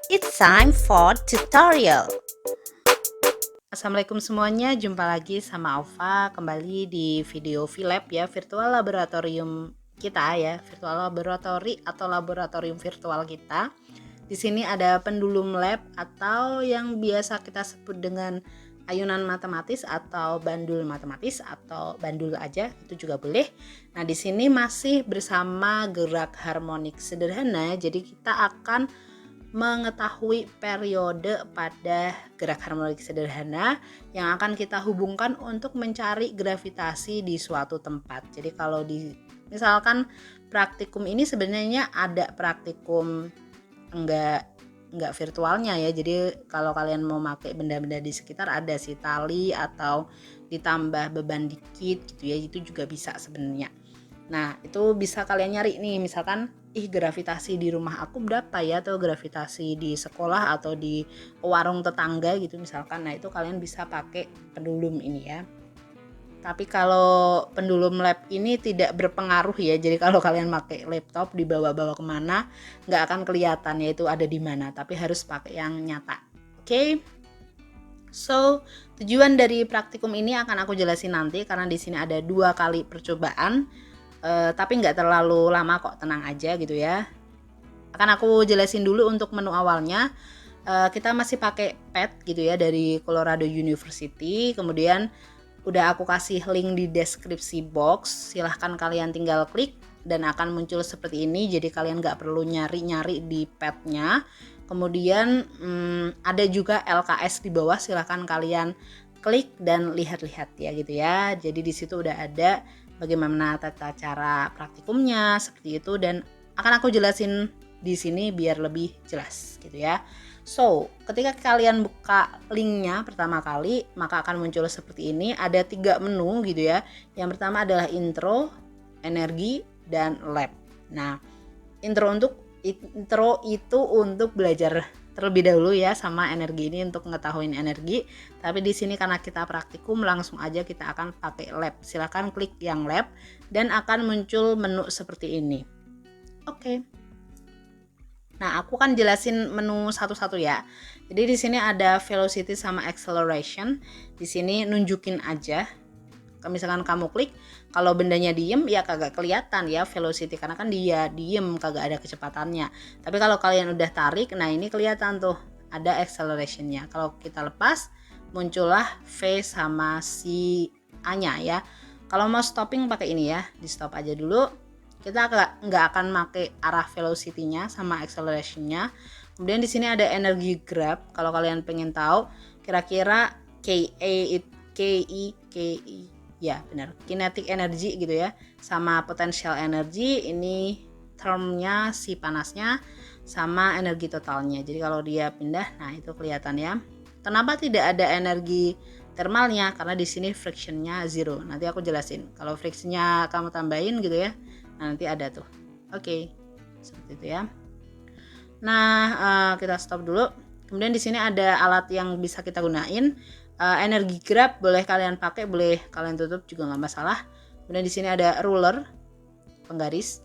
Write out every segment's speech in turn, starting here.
It's time for tutorial. Assalamualaikum semuanya, jumpa lagi sama Alfa kembali di video VLab ya, virtual laboratorium kita ya, virtual laboratory atau laboratorium virtual kita. Di sini ada pendulum lab atau yang biasa kita sebut dengan ayunan matematis atau bandul matematis atau bandul aja, itu juga boleh. Nah, di sini masih bersama gerak harmonik sederhana, jadi kita akan mengetahui periode pada gerak harmonik sederhana yang akan kita hubungkan untuk mencari gravitasi di suatu tempat. Jadi kalau misalkan praktikum ini sebenarnya ada praktikum enggak virtualnya ya. Jadi kalau kalian mau pakai benda-benda di sekitar ada sih tali atau ditambah beban dikit gitu ya, itu juga bisa sebenarnya. Nah, itu bisa kalian nyari nih, misalkan gravitasi di rumah aku berapa ya, atau gravitasi di sekolah atau di warung tetangga gitu misalkan. Nah, itu kalian bisa pakai pendulum ini ya. Tapi kalau pendulum lab ini tidak berpengaruh ya, jadi kalau kalian pakai laptop dibawa-bawa kemana nggak akan kelihatan ya itu ada di mana, tapi harus pakai yang nyata. Oke? So, tujuan dari praktikum ini akan aku jelasin nanti karena di sini ada 2 kali percobaan. Tapi nggak terlalu lama kok, tenang aja gitu ya. Akan aku jelasin dulu untuk menu awalnya. Kita masih pakai pad gitu ya dari Colorado University. Kemudian udah aku kasih link di deskripsi box. Silahkan kalian tinggal klik dan akan muncul seperti ini. Jadi kalian nggak perlu nyari-nyari di padnya. Kemudian ada juga LKS di bawah. Silahkan kalian klik dan lihat-lihat ya gitu ya. Jadi di situ udah ada bagaimana tata cara praktikumnya seperti itu, dan akan aku jelasin di sini biar lebih jelas gitu ya. So, ketika kalian buka linknya pertama kali, maka akan muncul seperti ini. Ada 3 menu gitu ya. Yang pertama adalah intro, energi, dan lab. Nah, intro itu untuk belajar terlebih dahulu ya sama energi ini untuk mengetahui energi. Tapi di sini karena kita praktikum langsung aja kita akan pakai lab. Silakan klik yang lab dan akan muncul menu seperti ini. Oke. Nah, aku kan jelasin menu satu-satu ya. Jadi di sini ada velocity sama acceleration. Di sini nunjukin aja. Misalkan kamu klik, kalau bendanya diem ya kagak kelihatan ya velocity karena kan dia diem, kagak ada kecepatannya. Tapi kalau kalian udah tarik, nah ini kelihatan tuh ada accelerationnya. Kalau kita lepas, muncullah V sama si A-nya ya. Kalau mau stopping pakai ini ya, di stop aja dulu. Kita nggak akan pakai arah velocity-nya sama acceleration-nya. Kemudian di sini ada energy grab. Kalau kalian pengen tahu, kira-kira KI ya benar, kinetic energy gitu ya, sama potential energy, ini termnya si panasnya sama energi totalnya. Jadi kalau dia pindah, nah itu kelihatan ya. Kenapa tidak ada energi thermalnya? Karena di sini frictionnya 0. Nanti aku jelasin. Kalau frictionnya kamu tambahin gitu ya, nah nanti ada tuh. Oke, seperti itu ya. Nah, kita stop dulu. Kemudian di sini ada alat yang bisa kita gunain. Energi grab boleh kalian pakai, boleh kalian tutup juga nggak masalah. Kemudian di sini ada ruler, penggaris,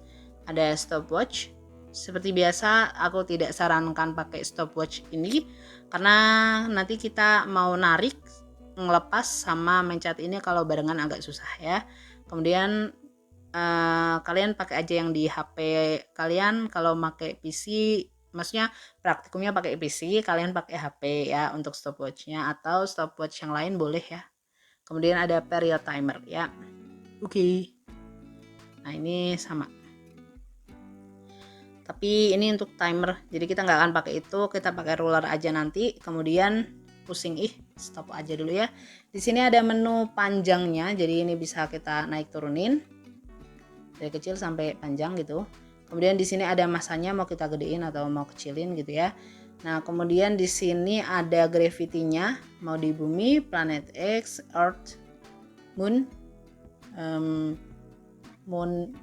ada stopwatch. Seperti biasa aku tidak sarankan pakai stopwatch ini karena nanti kita mau narik, ngelepas sama mencet ini kalau barengan agak susah ya. Kemudian kalian pakai aja yang di HP kalian. Kalau pakai PC, maksudnya praktikumnya pakai PC, kalian pakai HP ya untuk stopwatchnya, atau stopwatch yang lain boleh ya. Kemudian ada period timer ya. Oke. Nah ini sama. Tapi ini untuk timer, jadi kita nggak akan pakai itu, kita pakai ruler aja nanti. Kemudian pusing, stop aja dulu ya. Di sini ada menu panjangnya, jadi ini bisa kita naik turunin dari kecil sampai panjang gitu. Kemudian di sini ada masanya, mau kita gedein atau mau kecilin gitu ya. Nah, kemudian di sini ada gravity-nya, mau di bumi, planet X, Earth, Moon,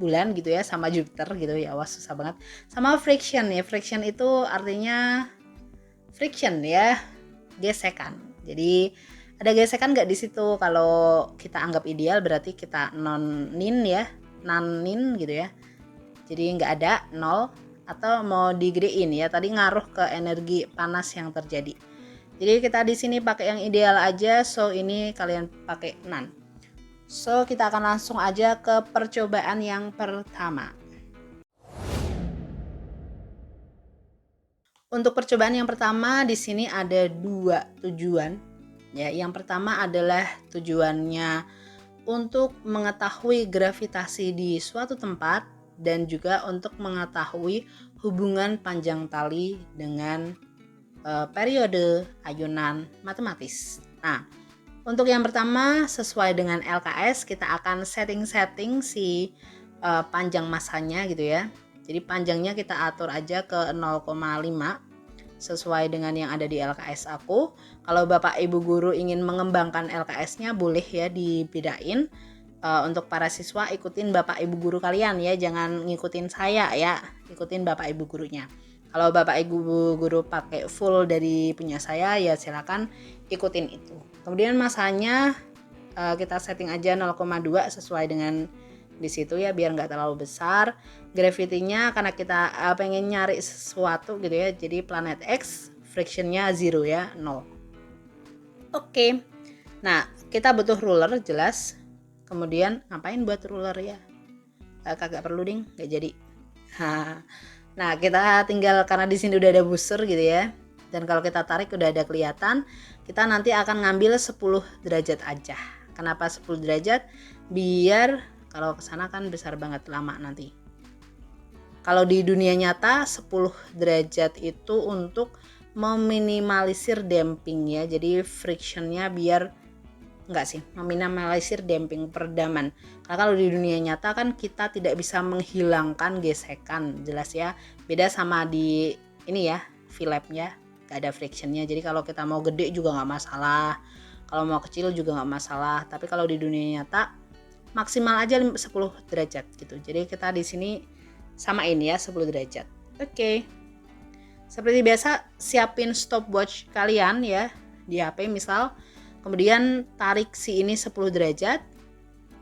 bulan gitu ya, sama Jupiter gitu ya. Wah, susah banget. Sama friction ya. Friction itu artinya friction ya, gesekan. Jadi ada gesekan nggak di situ? Kalau kita anggap ideal berarti kita non-nin gitu ya. Jadi nggak ada, nol atau mau digedein ya. Tadi ngaruh ke energi panas yang terjadi. Jadi kita di sini pakai yang ideal aja, so ini kalian pakai none. So kita akan langsung aja ke percobaan yang pertama. Untuk percobaan yang pertama di sini ada 2 tujuan. Ya, yang pertama adalah tujuannya untuk mengetahui gravitasi di suatu tempat dan juga untuk mengetahui hubungan panjang tali dengan periode ayunan matematis. Nah, untuk yang pertama sesuai dengan LKS kita akan setting si panjang masanya gitu ya. Jadi panjangnya kita atur aja ke 0,5 sesuai dengan yang ada di LKS aku. Kalau Bapak Ibu guru ingin mengembangkan LKS-nya boleh ya dibedain. Untuk para siswa ikutin Bapak Ibu guru kalian ya, jangan ngikutin saya ya, ikutin Bapak Ibu gurunya. Kalau Bapak Ibu guru pakai full dari punya saya ya silakan ikutin itu. Kemudian masanya kita setting aja 0,2 sesuai dengan di situ ya biar nggak terlalu besar. Gravity-nya karena kita pengen nyari sesuatu gitu ya, jadi planet X frictionnya 0 ya, 0. Oke. Nah kita butuh ruler jelas. Kemudian ngapain buat ruler ya? Kagak perlu ding, nggak jadi. Nah kita tinggal karena di sini udah ada buzzer gitu ya, dan kalau kita tarik udah ada kelihatan. Kita nanti akan ngambil 10 derajat aja. Kenapa 10 derajat? Biar kalau kesana kan besar banget lama nanti. Kalau di dunia nyata 10 derajat itu untuk meminimalisir damping ya. Jadi frictionnya biar meminimalisir damping peredaman. Karena kalau di dunia nyata kan kita tidak bisa menghilangkan gesekan, jelas ya. Beda sama di ini ya, V-Lab-nya gak ada frictionnya. Jadi kalau kita mau gede juga nggak masalah. Kalau mau kecil juga nggak masalah. Tapi kalau di dunia nyata maksimal aja 10 derajat gitu. Jadi kita di sini samain ya 10 derajat. Oke. Seperti biasa siapin stopwatch kalian ya di HP misal. Kemudian tarik si ini 10 derajat.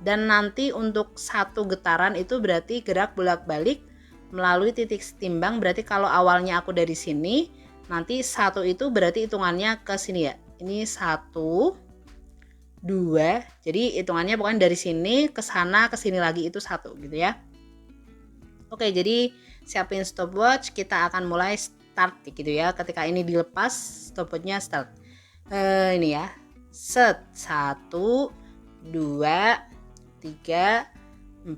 Dan nanti untuk satu getaran itu berarti gerak bolak-balik melalui titik setimbang. Berarti kalau awalnya aku dari sini, nanti satu itu berarti hitungannya ke sini ya. Ini 1 2, jadi hitungannya pokoknya dari sini ke sana ke sini lagi itu 1 gitu ya. Oke, jadi siapin stopwatch, kita akan mulai start gitu ya. Ketika ini dilepas, stopwatchnya start. Ini ya. Set 1 2 3 4 5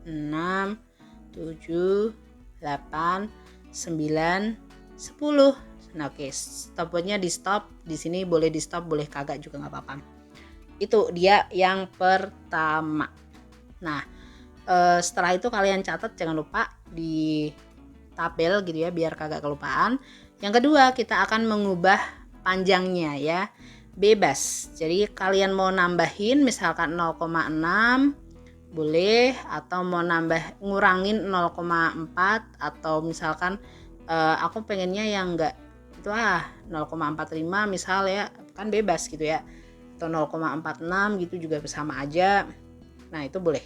6 7 8 9 10. Nah, oke, stopwatchnya di stop. Di sini boleh di stop, boleh kagak juga nggak apa-apa. Itu dia yang pertama. Nah, setelah itu kalian catat, jangan lupa di tabel gitu ya, biar kagak kelupaan. Yang kedua, kita akan mengubah panjangnya ya, bebas. Jadi kalian mau nambahin misalkan 0,6 boleh, atau mau ngurangin 0,4, atau misalkan aku pengennya yang enggak itu 0,45 misal ya, kan bebas gitu ya, atau 0,46 gitu juga sama aja. Nah itu boleh,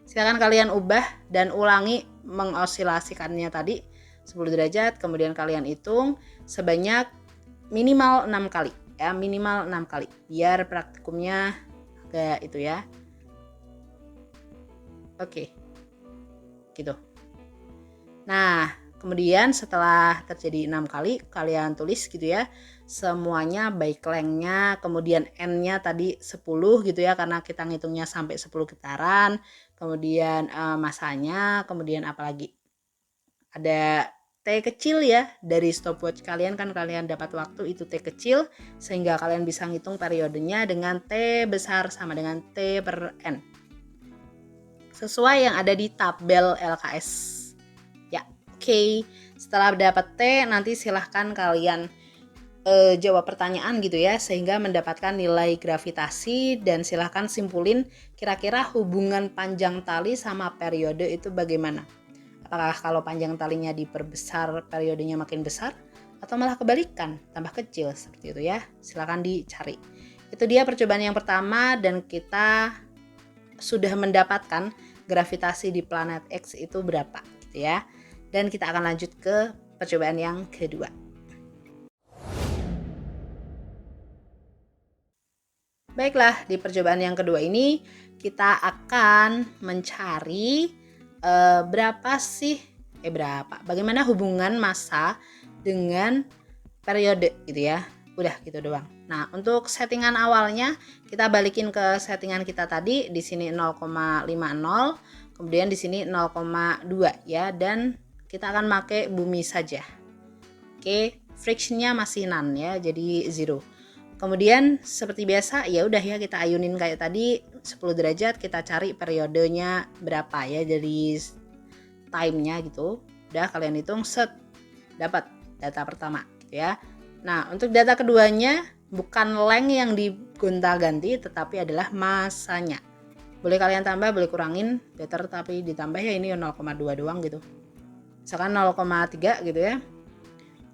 silakan kalian ubah dan ulangi mengosilasikannya tadi 10 derajat. Kemudian kalian hitung sebanyak minimal 6 kali ya, minimal 6 kali biar praktikumnya agak itu ya. Oke, gitu. Nah kemudian setelah terjadi 6 kali kalian tulis gitu ya semuanya, baik lengthnya, kemudian n-nya tadi 10 gitu ya karena kita ngitungnya sampai 10 getaran, kemudian masanya, kemudian apalagi ada T kecil ya dari stopwatch kalian, kan kalian dapat waktu itu T kecil sehingga kalian bisa ngitung periodenya dengan T besar sama dengan T per N sesuai yang ada di tabel LKS. Oke, setelah dapat T nanti silahkan kalian jawab pertanyaan gitu ya sehingga mendapatkan nilai gravitasi, dan silahkan simpulin kira-kira hubungan panjang tali sama periode itu bagaimana. Apakah kalau panjang talinya diperbesar periodenya makin besar, atau malah kebalikan tambah kecil seperti itu ya. Silahkan dicari. Itu dia percobaan yang pertama, dan kita sudah mendapatkan gravitasi di planet X itu berapa gitu ya. Dan kita akan lanjut ke percobaan yang kedua. Baiklah, di percobaan yang kedua ini kita akan mencari bagaimana hubungan massa dengan periode gitu ya. Udah gitu doang. Nah, untuk settingan awalnya kita balikin ke settingan kita tadi, di sini 0,50, kemudian di sini 0,2 ya, dan kita akan pakai bumi saja. Oke, frictionnya masih none ya, jadi 0. Kemudian seperti biasa ya udah ya, kita ayunin kayak tadi 10 derajat, kita cari periodenya berapa ya dari time-nya gitu. Udah kalian hitung set, dapat data pertama gitu ya. Nah, untuk data keduanya bukan length yang digonta-ganti tetapi adalah masanya. Boleh kalian tambah, boleh kurangin, better tapi ditambah ya, ini 0,2 doang gitu. Misalkan 0,3 gitu ya.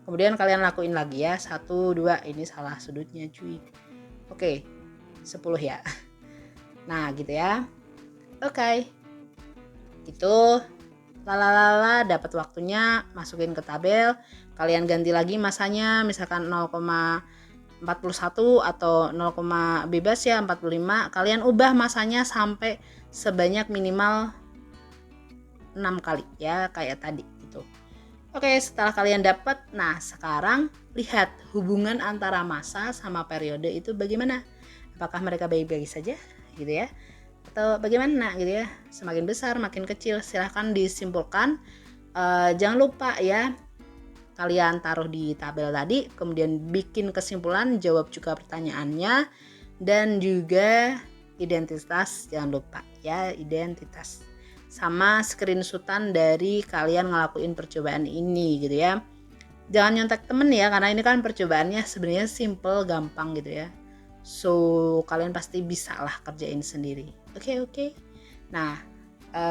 Kemudian kalian lakuin lagi ya, 1, 2, ini salah sudutnya cuy. Oke, 10 ya. Nah gitu ya. Oke. Gitu. Lalala, dapat waktunya, masukin ke tabel. Kalian ganti lagi masanya, misalkan 0,41 atau 0, bebas ya 45. Kalian ubah masanya sampai sebanyak minimal 6 kali ya, kayak tadi gitu. Oke, setelah kalian dapat, nah sekarang lihat hubungan antara massa sama periode itu bagaimana? Apakah mereka baik-baik saja gitu ya? Atau bagaimana gitu ya? Semakin besar, makin kecil, silahkan disimpulkan. Jangan lupa ya, kalian taruh di tabel tadi, kemudian bikin kesimpulan, jawab juga pertanyaannya, dan juga identitas, jangan lupa ya, identitas. Sama screenshotan dari kalian ngelakuin percobaan ini gitu ya. Jangan nyontek temen ya, karena ini kan percobaannya sebenarnya simple, gampang gitu ya. So kalian pasti bisa lah kerjain sendiri. Oke. Nah,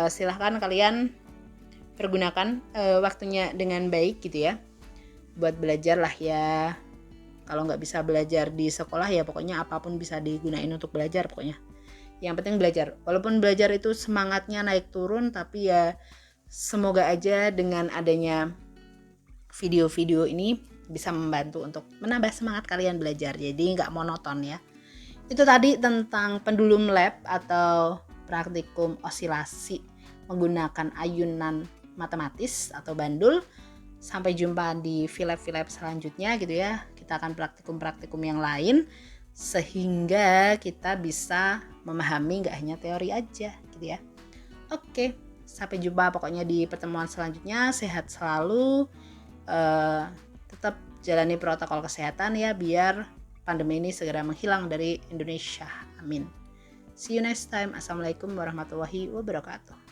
silahkan kalian pergunakan waktunya dengan baik gitu ya, buat belajar lah ya. Kalau nggak bisa belajar di sekolah ya pokoknya apapun bisa digunain untuk belajar pokoknya. Yang penting belajar. Walaupun belajar itu semangatnya naik turun, tapi ya semoga aja dengan adanya video-video ini bisa membantu untuk menambah semangat kalian belajar. Jadi nggak monoton ya. Itu tadi tentang pendulum lab atau praktikum osilasi menggunakan ayunan matematis atau bandul. Sampai jumpa di VLab selanjutnya gitu ya. Kita akan praktikum-praktikum yang lain sehingga kita bisa memahami nggak hanya teori aja gitu ya. Oke, sampai jumpa pokoknya di pertemuan selanjutnya. Sehat selalu, tetap jalani protokol kesehatan ya, biar pandemi ini segera menghilang dari Indonesia. Amin. See you next time. Assalamualaikum warahmatullahi wabarakatuh.